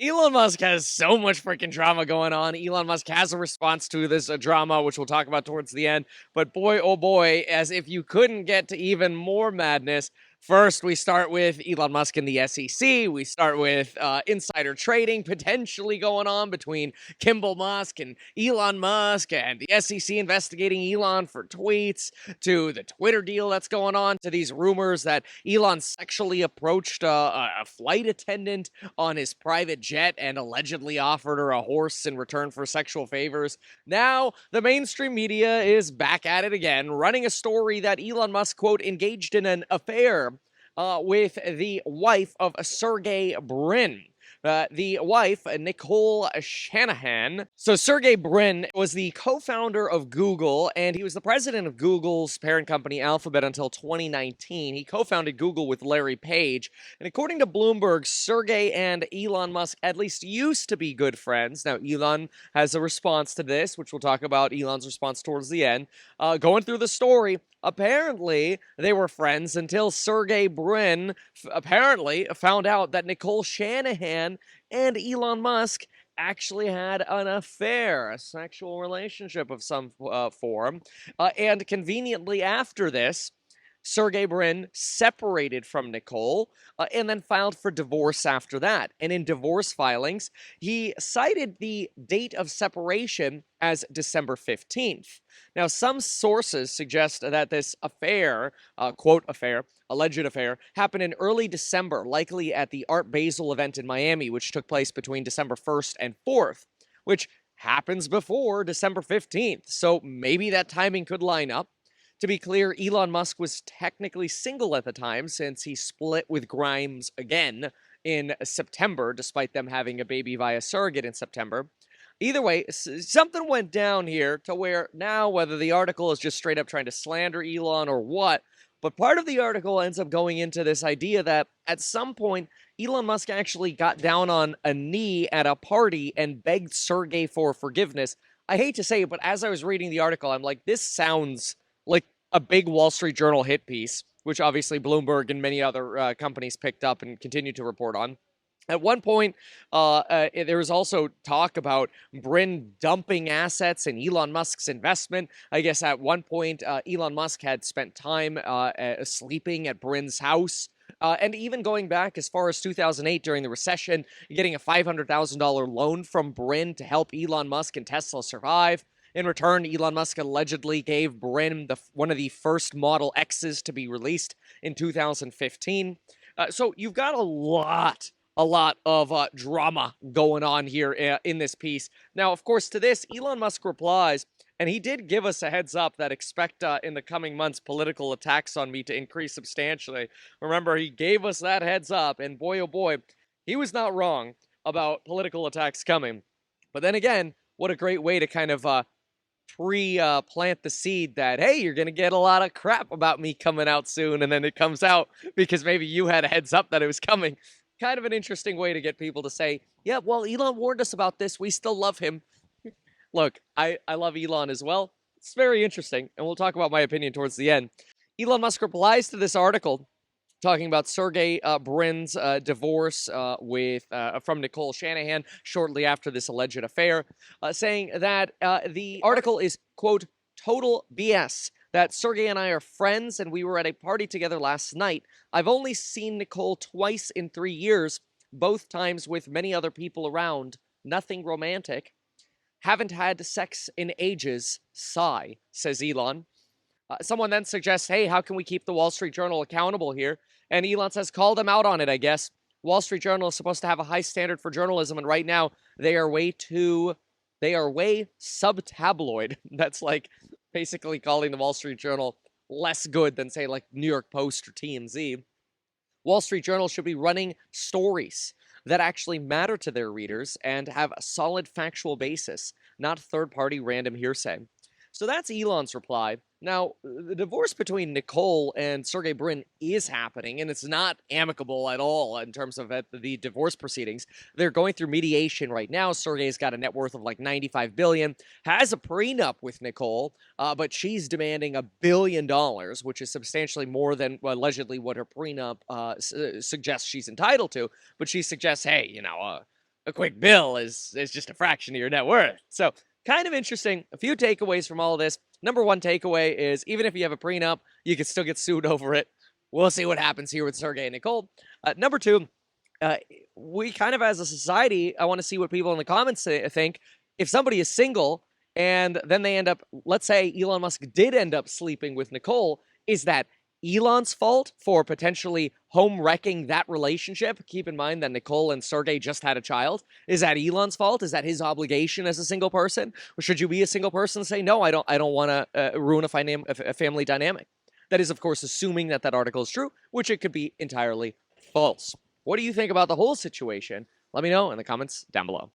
Elon Musk has so much freaking drama going on. Elon Musk has a response to this drama, which we'll talk about towards the end. But boy, oh boy, as if you couldn't get to even more madness, first we start with Elon Musk and the SEC. We start with insider trading potentially going on between Kimball Musk and Elon Musk, and the SEC investigating Elon for tweets, to the Twitter deal that's going on, to these rumors that Elon sexually approached a flight attendant on his private jet and allegedly offered her a horse in return for sexual favors. Now, the mainstream media is back at it again, running a story that Elon Musk, quote, engaged in an affair with the wife of Sergey Brin. The wife, Nicole Shanahan. So Sergey Brin was the co-founder of Google, and he was the president of Google's parent company, Alphabet, until 2019. He co-founded Google with Larry Page. And according to Bloomberg, Sergey and Elon Musk at least used to be good friends. Now, Elon has a response to this, which we'll talk about Elon's response towards the end. Going through the story, apparently they were friends until Sergey Brin apparently found out that Nicole Shanahan and Elon Musk actually had an affair, a sexual relationship of some form. And conveniently after this, Sergey Brin separated from Nicole and then filed for divorce after that. And in divorce filings, he cited the date of separation as December 15th. Now, some sources suggest that this affair, quote affair, alleged affair, happened in early December, likely at the Art Basel event in Miami, which took place between December 1st and 4th, which happens before December 15th. So maybe that timing could line up. To be clear, Elon Musk was technically single at the time since he split with Grimes again in September, despite them having a baby via surrogate in September. Either way, something went down here to where now, whether the article is just straight up trying to slander Elon or what, but part of the article ends up going into this idea that at some point, Elon Musk actually got down on a knee at a party and begged Sergey for forgiveness. I hate to say it, but as I was reading the article, I'm like, this sounds like a big Wall Street Journal hit piece, which obviously Bloomberg and many other companies picked up and continue to report on. At one point, there was also talk about Brin dumping assets in Elon Musk's investment. I guess at one point, Elon Musk had spent time sleeping at Brin's house. And even going back as far as 2008 during the recession, getting a $500,000 loan from Brin to help Elon Musk and Tesla survive. In return, Elon Musk allegedly gave Brin one of the first Model X's to be released in 2015. So you've got a lot of drama going on here in this piece. Now, of course, to this, Elon Musk replies, and he did give us a heads up that expect in the coming months political attacks on me to increase substantially. Remember, he gave us that heads up, and boy, oh boy, he was not wrong about political attacks coming. But then again, what a great way to kind of plant the seed that, hey, you're going to get a lot of crap about me coming out soon, and then it comes out because maybe you had a heads up that it was coming. Kind of an interesting way to get people to say, yeah, well, Elon warned us about this. We still love him. Look, I love Elon as well. It's very interesting, and we'll talk about my opinion towards the end. Elon Musk replies to this article talking about Sergey Brin's divorce from Nicole Shanahan shortly after this alleged affair, saying that the article is, quote, total BS, that Sergey and I are friends and we were at a party together last night. I've only seen Nicole twice in 3 years, both times with many other people around. Nothing romantic. Haven't had sex in ages. Sigh, says Elon. Someone then suggests, hey, how can we keep the Wall Street Journal accountable here? And Elon says, call them out on it, I guess. Wall Street Journal is supposed to have a high standard for journalism, and right now they are way sub-tabloid. That's like basically calling the Wall Street Journal less good than, say, like New York Post or TMZ. Wall Street Journal should be running stories that actually matter to their readers and have a solid factual basis, not third-party random hearsay. So that's Elon's reply. Now, the divorce between Nicole and Sergey Brin is happening, and it's not amicable at all in terms of the divorce proceedings. They're going through mediation right now. Sergey's got a net worth of like $95 billion, has a prenup with Nicole, but she's demanding $1 billion, which is substantially more than allegedly what her prenup suggests she's entitled to. But she suggests, hey, a quick bill is just a fraction of your net worth. So kind of interesting. A few takeaways from all of this. Number one takeaway is even if you have a prenup, you can still get sued over it. We'll see what happens here with Sergey and Nicole. Number two, we kind of as a society, I want to see what people in the comments think. If somebody is single and then they end up, let's say Elon Musk did end up sleeping with Nicole, is that Elon's fault for potentially home wrecking that relationship? Keep in mind that Nicole and Sergey just had a child. Is that Elon's fault? Is that his obligation as a single person? Or should you be a single person and say, no, I don't want to ruin a family dynamic? That is, of course, assuming that that article is true, which it could be entirely false. What do you think about the whole situation? Let me know in the comments down below.